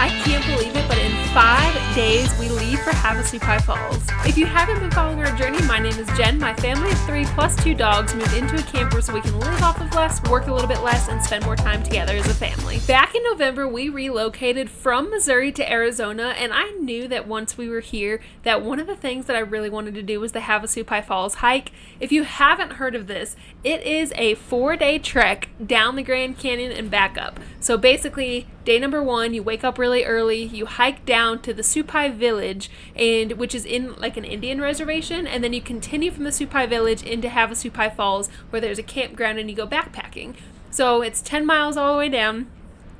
I can't believe it, but in 5 days, we leave for Havasupai Falls. If you haven't been following our journey, my name is Jen. My family of 3 plus 2 dogs moved into a camper so we can live off of less, work a little bit less, and spend more time together as a family. Back in November, we relocated from Missouri to Arizona, and I knew that once we were here, that one of the things that I really wanted to do was the Havasupai Falls hike. If you haven't heard of this, it is a 4-day trek down the Grand Canyon and back up. So basically, day number 1, you wake up really early, you hike down to the Supai village, which is in like an Indian reservation, and then you continue from the Supai village into Havasupai Falls, where there's a campground, and you go backpacking. So it's 10 miles all the way down.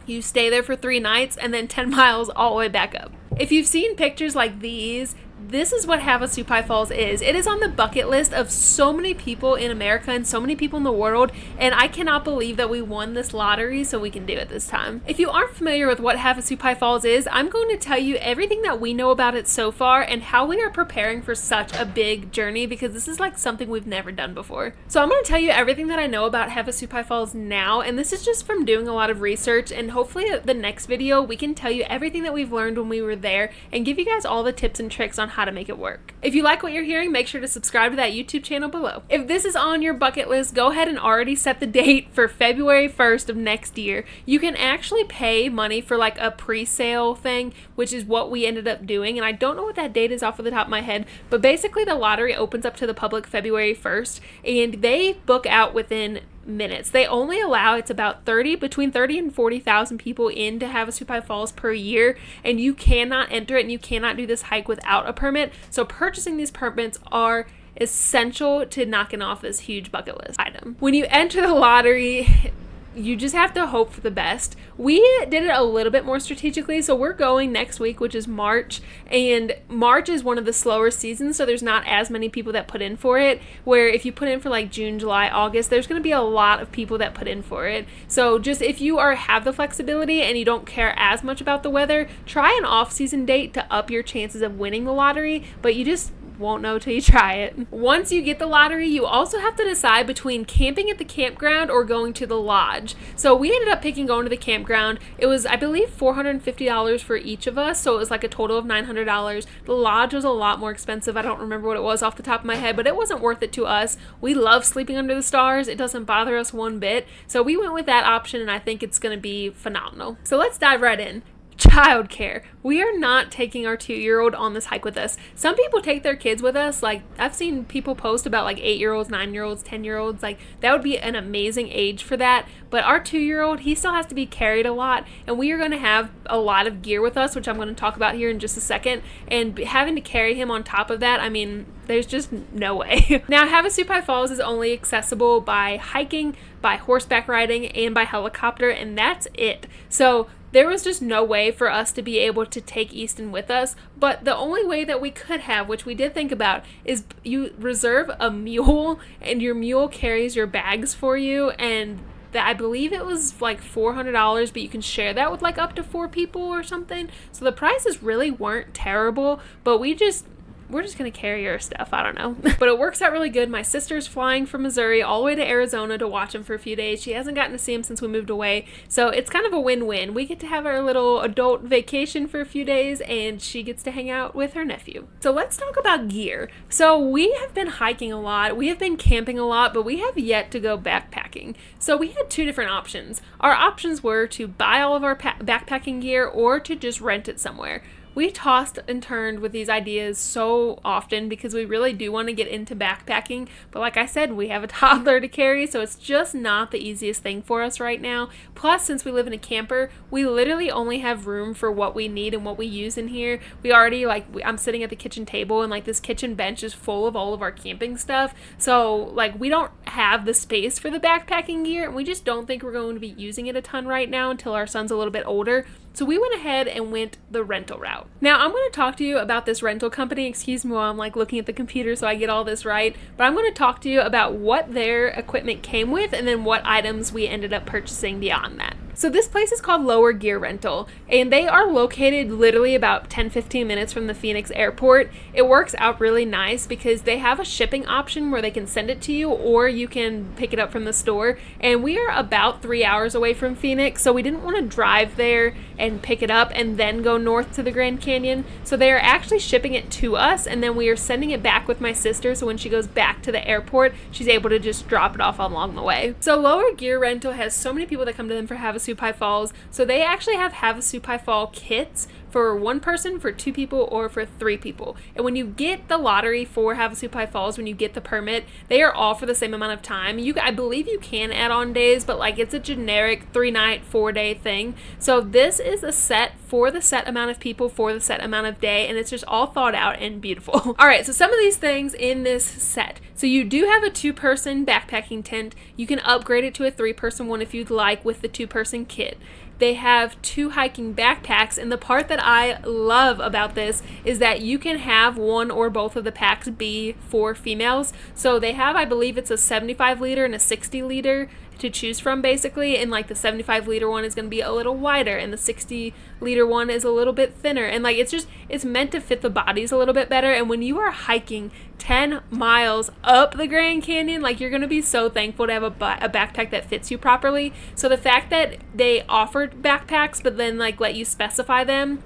You stay there for 3 nights, and then 10 miles all the way back up. If you've seen pictures like these, this is what Havasupai Falls is. It is on the bucket list of so many people in America and so many people in the world, and I cannot believe that we won this lottery so we can do it this time. If you aren't familiar with what Havasupai Falls is, I'm going to tell you everything that we know about it so far and how we are preparing for such a big journey, because this is like something we've never done before. So I'm going to tell you everything that I know about Havasupai Falls now, and this is just from doing a lot of research, and hopefully the next video we can tell you everything that we've learned when we were there and give you guys all the tips and tricks on how to make it work. If you like what you're hearing, make sure to subscribe to that YouTube channel below. If this is on your bucket list, go ahead and already set the date for February 1st of next year. You can actually pay money for like a pre-sale thing, which is what we ended up doing, and I don't know what that date is off of the top of my head, but basically the lottery opens up to the public February 1st, and they book out within minutes. They only allow, it's about between 30 and 40,000 people into Havasupai Falls per year, and you cannot enter it and you cannot do this hike without a permit. So purchasing these permits are essential to knocking off this huge bucket list item. When you enter the lottery, you just have to hope for the best. We did it a little bit more strategically, so we're going next week, which is March, and March is one of the slower seasons, so there's not as many people that put in for it, where if you put in for like June, July, August, there's going to be a lot of people that put in for it. So just if you have the flexibility and you don't care as much about the weather, try an off-season date to up your chances of winning the lottery, but you just won't know till you try it. Once you get the lottery, you also have to decide between camping at the campground or going to the lodge. So we ended up picking going to the campground. It was, I believe, $450 for each of us, so it was like a total of $900. The lodge was a lot more expensive. I don't remember what it was off the top of my head, but it wasn't worth it to us. We love sleeping under the stars. It doesn't bother us one bit. So we went with that option, and I think it's going to be phenomenal. So let's dive right in. Childcare. We are not taking our 2-year-old on this hike with us. Some people take their kids with us. Like, I've seen people post about like 8-year-olds, 9-year-olds, 10-year-olds. Like, that would be an amazing age for that. But our 2-year-old, he still has to be carried a lot, and we are going to have a lot of gear with us, which I'm going to talk about here in just a second. And having to carry him on top of that, I mean, there's just no way. Now, Havasupai Falls is only accessible by hiking, by horseback riding, and by helicopter, and that's it. So there was just no way for us to be able to take Easton with us, but the only way that we could have, which we did think about, is you reserve a mule, and your mule carries your bags for you, and I believe it was like $400, but you can share that with like up to 4 people or something. So the prices really weren't terrible, but we're just going to carry our stuff. I don't know. But it works out really good. My sister's flying from Missouri all the way to Arizona to watch him for a few days. She hasn't gotten to see him since we moved away. So it's kind of a win-win. We get to have our little adult vacation for a few days, and she gets to hang out with her nephew. So let's talk about gear. So we have been hiking a lot. We have been camping a lot, but we have yet to go backpacking. So we had 2 different options. Our options were to buy all of our backpacking gear or to just rent it somewhere. We tossed and turned with these ideas so often because we really do want to get into backpacking, but like I said, we have a toddler to carry, so it's just not the easiest thing for us right now. Plus, since we live in a camper, we literally only have room for what we need and what we use in here. We already, I'm sitting at the kitchen table, and like this kitchen bench is full of all of our camping stuff, so like we don't have the space for the backpacking gear, and we just don't think we're going to be using it a ton right now until our son's a little bit older. So we went ahead and went the rental route. Now, I'm going to talk to you about this rental company. Excuse me while I'm like looking at the computer so I get all this right. But I'm going to talk to you about what their equipment came with and then what items we ended up purchasing beyond that. So this place is called Lower Gear Rental, and they are located literally about 10-15 minutes from the Phoenix airport. It works out really nice because they have a shipping option where they can send it to you, or you can pick it up from the store. And we are about 3 hours away from Phoenix, so we didn't want to drive there and pick it up and then go north to the Grand Canyon. So they are actually shipping it to us, and then we are sending it back with my sister, so when she goes back to the airport, she's able to just drop it off along the way. So Lower Gear Rental has so many people that come to them for Havasupai Falls, so they actually have Havasupai Fall kits for one person, for two people, or for three people. And when you get the lottery for Havasupai Falls, when you get the permit, they are all for the same amount of time. I believe you can add on days, but like it's a generic 3-night, 4-day thing. So this is a set for the set amount of people for the set amount of day, and it's just all thought out and beautiful. All right, so some of these things in this set. So you do have a 2-person backpacking tent. You can upgrade it to a 3-person one if you'd like with the 2-person kit. They have 2 hiking backpacks, and the part that I love about this is that you can have one or both of the packs be for females. So they have, I believe it's a 75 liter and a 60 liter to choose from basically, and like the 75 liter one is going to be a little wider and the 60 liter one is a little bit thinner, and like it's meant to fit the bodies a little bit better. And when you are hiking 10 miles up the Grand Canyon, like you're going to be so thankful to have a backpack that fits you properly. So the fact that they offered backpacks but then like let you specify them,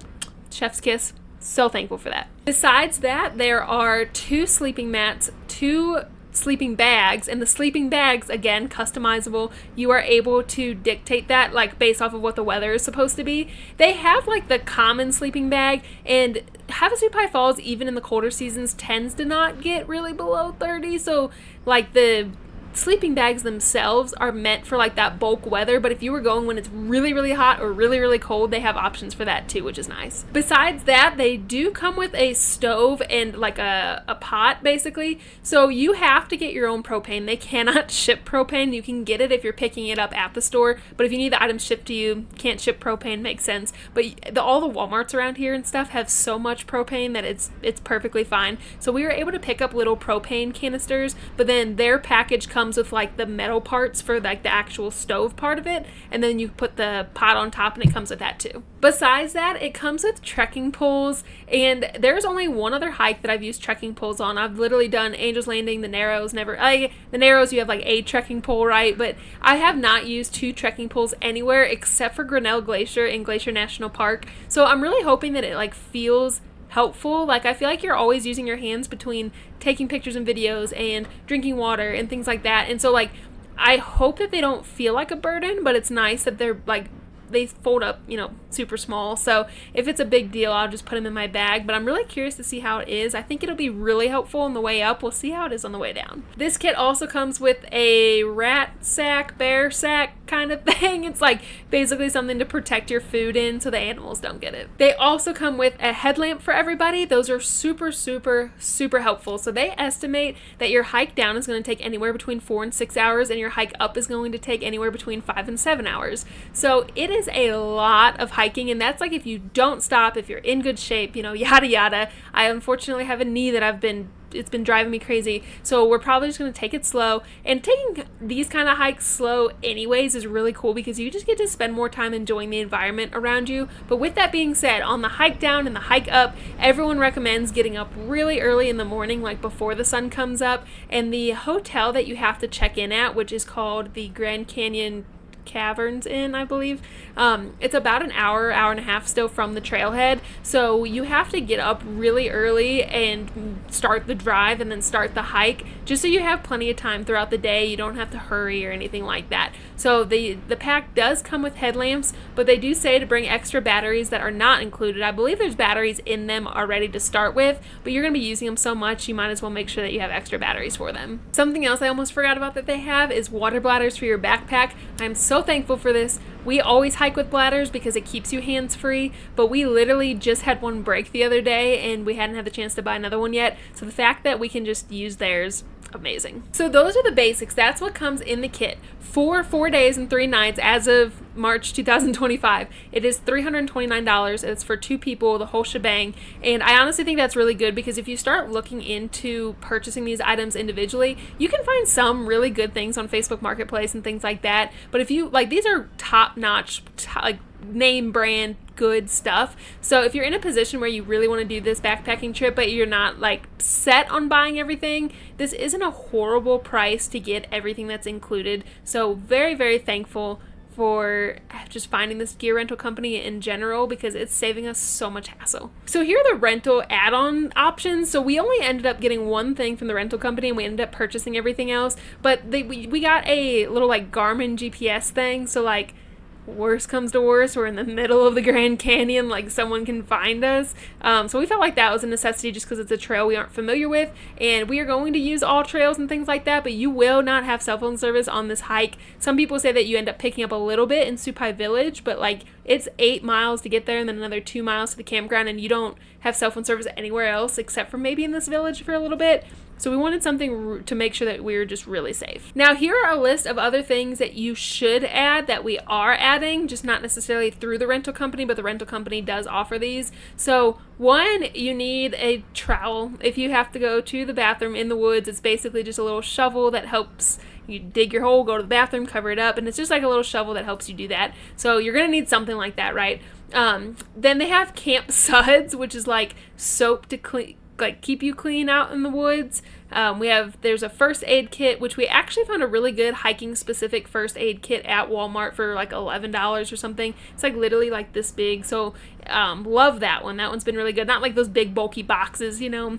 chef's kiss. So thankful for that. Besides that, there are 2 sleeping mats, 2 sleeping bags, and the sleeping bags, again, customizable. You are able to dictate that like based off of what the weather is supposed to be. They have like the common sleeping bag, and Havasupai Falls, even in the colder seasons, tends to not get really below 30, so like the sleeping bags themselves are meant for like that bulk weather, but if you were going when it's really, really hot or really, really cold, they have options for that too, which is nice. Besides that, they do come with a stove and like a pot basically, so you have to get your own propane. They cannot ship propane. You can get it if you're picking it up at the store, but if you need the items shipped to you, can't ship propane, makes sense. But all the Walmarts around here and stuff have so much propane that it's perfectly fine. So we were able to pick up little propane canisters, but then their package comes with like the metal parts for like the actual stove part of it, and then you put the pot on top and it comes with that too. Besides that, it comes with trekking poles, and there's only one other hike that I've used trekking poles on. I've literally done Angel's Landing, the Narrows, the Narrows you have like a trekking pole, right? But I have not used 2 trekking poles anywhere except for Grinnell Glacier in Glacier National Park. So I'm really hoping that it like feels helpful. Like I feel like you're always using your hands between taking pictures and videos and drinking water and things like that, and so like I hope that they don't feel like a burden, but it's nice that they're like they fold up, super small. So if it's a big deal, I'll just put them in my bag, but I'm really curious to see how it is. I think it'll be really helpful on the way up. We'll see how it is on the way down. This kit also comes with a rat sack, bear sack kind of thing. It's like basically something to protect your food in so the animals don't get it. They also come with a headlamp for everybody. Those are super, super, super helpful. So they estimate that your hike down is going to take anywhere between 4 and 6 hours, and your hike up is going to take anywhere between 5 and 7 hours. So it is a lot of hiking, and that's like if you don't stop, if you're in good shape, yada yada. I unfortunately have a knee that it's been driving me crazy, so we're probably just going to take it slow. And taking these kind of hikes slow anyways is really cool because you just get to spend more time enjoying the environment around you. But with that being said, on the hike down and the hike up, everyone recommends getting up really early in the morning, like before the sun comes up. And the hotel that you have to check in at, which is called the Grand Canyon Caverns Inn, I believe, it's about an hour and a half still from the trailhead, so you have to get up really early and start the drive and then start the hike, just so you have plenty of time throughout the day. You don't have to hurry or anything like that. So the pack does come with headlamps, but they do say to bring extra batteries that are not included. I believe there's batteries in them already to start with, but you're going to be using them so much, you might as well make sure that you have extra batteries for them. Something else I almost forgot about that they have is water bladders for your backpack. I'm so thankful for this. We always hike with bladders because it keeps you hands-free, but we literally just had one break the other day and we hadn't had the chance to buy another one yet, so the fact that we can just use theirs, amazing. So those are the basics. That's what comes in the kit for 4 days and 3 nights as of March 2025. It is $329. It's for 2 people, the whole shebang. And I honestly think that's really good because if you start looking into purchasing these items individually, you can find some really good things on Facebook Marketplace and things like that. But if you like, these are top-notch, like name brand good stuff. So if you're in a position where you really want to do this backpacking trip but you're not like set on buying everything, this isn't a horrible price to get everything that's included. So very, very thankful for just finding this gear rental company in general, because it's saving us so much hassle. So here are the rental add-on options. So we only ended up getting one thing from the rental company, and we ended up purchasing everything else, but we got a little like Garmin GPS thing. So like, worst comes to worst, we're in the middle of the Grand Canyon, like someone can find us. So we felt like that was a necessity just because it's a trail we aren't familiar with, and we are going to use all trails and things like that, but you will not have cell phone service on this hike. Some people say that you end up picking up a little bit in Supai Village, but like it's 8 miles to get there and then another 2 miles to the campground, and you don't have cell phone service anywhere else except for maybe in this village for a little bit. So we wanted something to make sure that we were just really safe. Now here are a list of other things that you should add that we are adding, just not necessarily through the rental company, but the rental company does offer these. So one, you need a trowel. If you have to go to the bathroom in the woods, it's basically just a little shovel that helps you dig your hole, go to the bathroom, cover it up, and it's just like a little shovel that helps you do that. So you're gonna need something like that, right? Then they have camp suds, which is like soap to clean, like keep you clean out in the woods. There's a first aid kit, which we actually found a really good hiking specific first aid kit at Walmart for like $11 or something. It's like literally like this big. So love that one. That one's been really good. Not like those big bulky boxes, you know.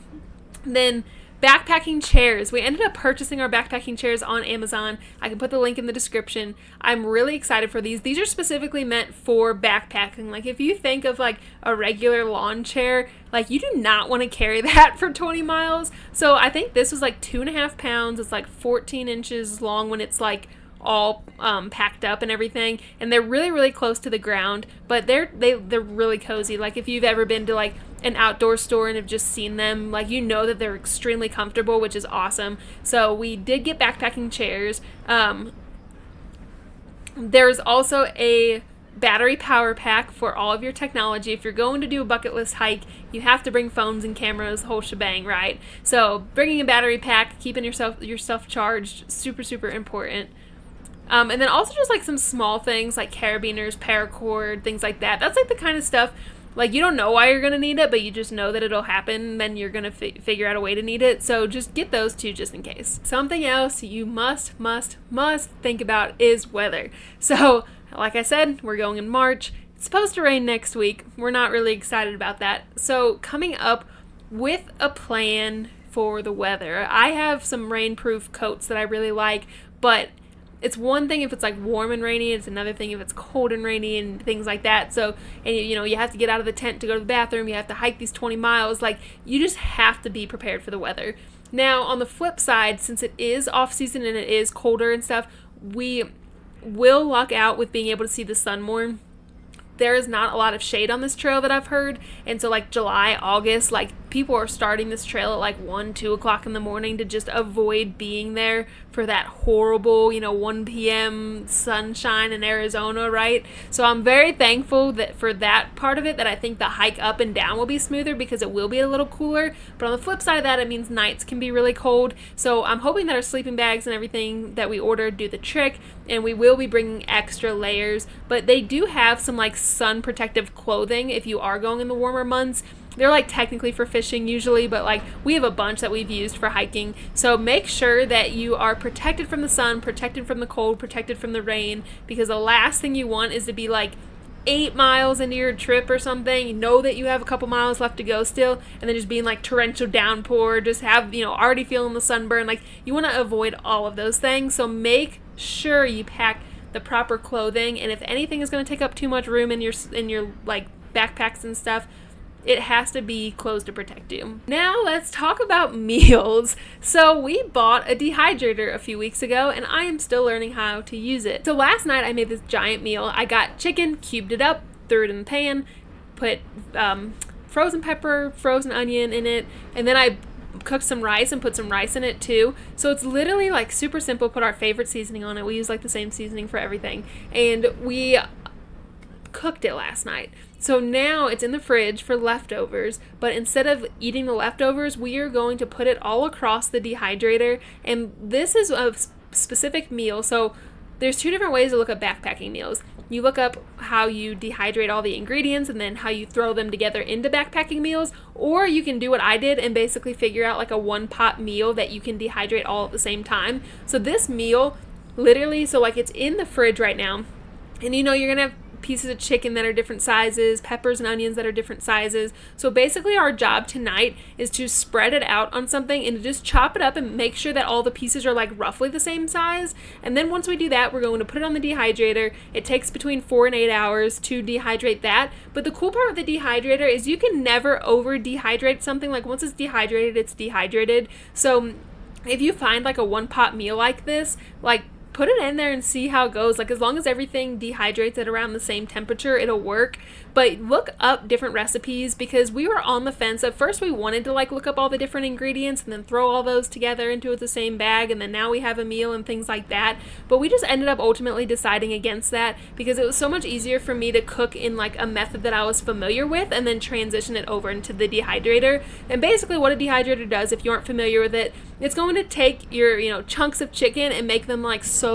Then backpacking chairs. We ended up purchasing our backpacking chairs on Amazon. I can put the link in the description. I'm really excited for these. These are specifically meant for backpacking. Like if you think of like a regular lawn chair, like you do not want to carry that for 20 miles. So I think this was like 2.5 pounds. It's like 14 inches long when it's like all packed up and everything, and they're really, really close to the ground, but they're really cozy. Like if you've ever been to like an outdoor store and have just seen them, like you know that they're extremely comfortable, which is awesome. So we did get backpacking chairs. There's also a battery power pack for all of your technology. If you're going to do a bucket list hike, you have to bring phones and cameras, the whole shebang, right? So bringing a battery pack, keeping yourself charged, super, super important. And then also just like some small things like carabiners, paracord, things like that. That's like the kind of stuff, like you don't know why you're going to need it, but you just know that it'll happen, then you're going to figure out a way to need it. So just get those too, just in case. Something else you must think about is weather. So like I said, we're going in March. It's supposed to rain next week. We're not really excited about that. So coming up with a plan for the weather, I have some rainproof coats that I really like, but it's one thing if it's like warm and rainy, it's another thing if it's cold and rainy and things like that. So, and you know, you have to get out of the tent to go to the bathroom, you have to hike these 20 miles, like you just have to be prepared for the weather. Now, on the flip side, since it is off season and it is colder and stuff, we will luck out with being able to see the sun more. There is not a lot of shade on this trail that I've heard, and so like July, August, like people are starting this trail at like 1-2 o'clock in the morning to just avoid being there for that horrible, 1 p.m. sunshine in Arizona, right? So I'm very thankful that for that part of it, that I think the hike up and down will be smoother because it will be a little cooler. But on the flip side of that, it means nights can be really cold. So I'm hoping that our sleeping bags and everything that we ordered do the trick, and we will be bringing extra layers. But they do have some like sun protective clothing if you are going in the warmer months. They're like technically for fishing usually, but like we have a bunch that we've used for hiking. So make sure that you are protected from the sun, protected from the cold, protected from the rain, because the last thing you want is to be like 8 miles into your trip or something, you know that you have a couple miles left to go still, and then just being like torrential downpour, just have, already feeling the sunburn. Like you want to avoid all of those things. So make sure you pack the proper clothing, and if anything is going to take up too much room in your like backpacks and stuff, it has to be clothes to protect you. Now let's talk about meals. So we bought a dehydrator a few weeks ago, and I am still learning how to use it. So last night I made this giant meal. I got chicken, cubed it up, threw it in the pan, put frozen pepper, frozen onion in it, and then I cooked some rice and put some rice in it too. So it's literally like super simple. Put our favorite seasoning on it. We use like the same seasoning for everything. And we cooked it last night. So now it's in the fridge for leftovers, but instead of eating the leftovers, we are going to put it all across the dehydrator. And this is a specific meal. So there's 2 different ways to look at backpacking meals. You look up how you dehydrate all the ingredients and then how you throw them together into backpacking meals, or you can do what I did and basically figure out like a 1-pot meal that you can dehydrate all at the same time. So this meal literally, so like it's in the fridge right now. And you're going to have pieces of chicken that are different sizes, peppers and onions that are different sizes. So basically our job tonight is to spread it out on something and to just chop it up and make sure that all the pieces are like roughly the same size. And then once we do that, we're going to put it on the dehydrator. It takes between 4 and 8 hours to dehydrate that. But the cool part with the dehydrator is you can never over dehydrate something. Like once it's dehydrated, it's dehydrated. So if you find like a one pot meal like this, like put it in there and see how it goes. Like as long as everything dehydrates at around the same temperature, it'll work. But look up different recipes, because we were on the fence. At first we wanted to like look up all the different ingredients and then throw all those together into the same bag, and then now we have a meal and things like that. But we just ended up ultimately deciding against that, because it was so much easier for me to cook in like a method that I was familiar with and then transition it over into the dehydrator. And basically what a dehydrator does, if you aren't familiar with it, it's going to take your chunks of chicken and make them like so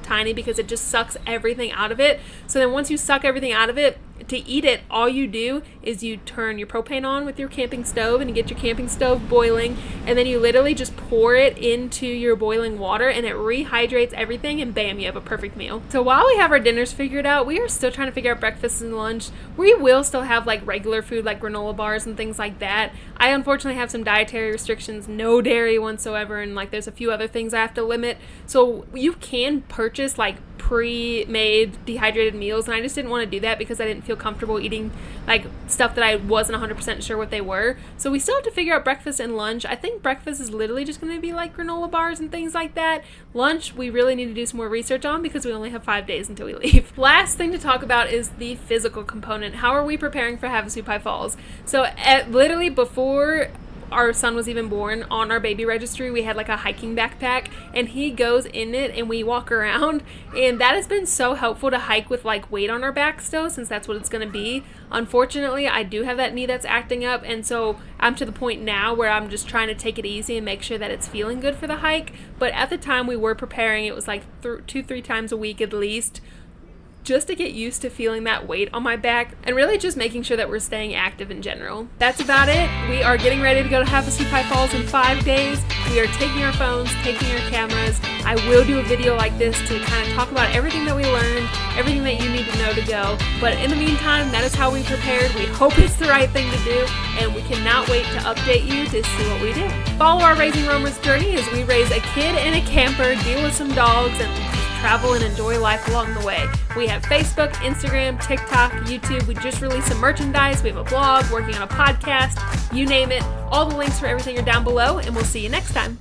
tiny, because it just sucks everything out of it. So then once you suck everything out of it, to eat it, all you do is you turn your propane on with your camping stove and you get your camping stove boiling, and then you literally just pour it into your boiling water and it rehydrates everything, and bam, you have a perfect meal. So while we have our dinners figured out, we are still trying to figure out breakfast and lunch. We will still have like regular food like granola bars and things like that. I unfortunately have some dietary restrictions, no dairy whatsoever, and like there's a few other things I have to limit. So you can purchase like pre-made dehydrated meals, and I just didn't want to do that because I didn't feel comfortable eating like stuff that I wasn't 100% sure what they were. So we still have to figure out breakfast and lunch. I think breakfast is literally just going to be like granola bars and things like that. Lunch, we really need to do some more research on because we only have 5 days until we leave. Last thing to talk about is the physical component. How are we preparing for Havasupai Falls? So literally before our son was even born, on our baby registry we had like a hiking backpack, and he goes in it and we walk around, and that has been so helpful to hike with like weight on our back still, since that's what it's going to be. Unfortunately, I do have that knee that's acting up, and so I'm to the point now where I'm just trying to take it easy and make sure that it's feeling good for the hike. But at the time we were preparing, it was like 2-3 times a week at least, just to get used to feeling that weight on my back, and really just making sure that we're staying active in general. That's about it. We are getting ready to go to Havasupai Falls in 5 days. We are taking our phones, taking our cameras. I will do a video like this to kind of talk about everything that we learned, everything that you need to know to go. But in the meantime, that is how we prepared. We hope it's the right thing to do, and we cannot wait to update you to see what we do. Follow our Raising Roamers journey as we raise a kid and a camper, deal with some dogs, and travel and enjoy life along the way. We have Facebook, Instagram, TikTok, YouTube. We just released some merchandise. We have a blog, working on a podcast, you name it. All the links for everything are down below, and we'll see you next time.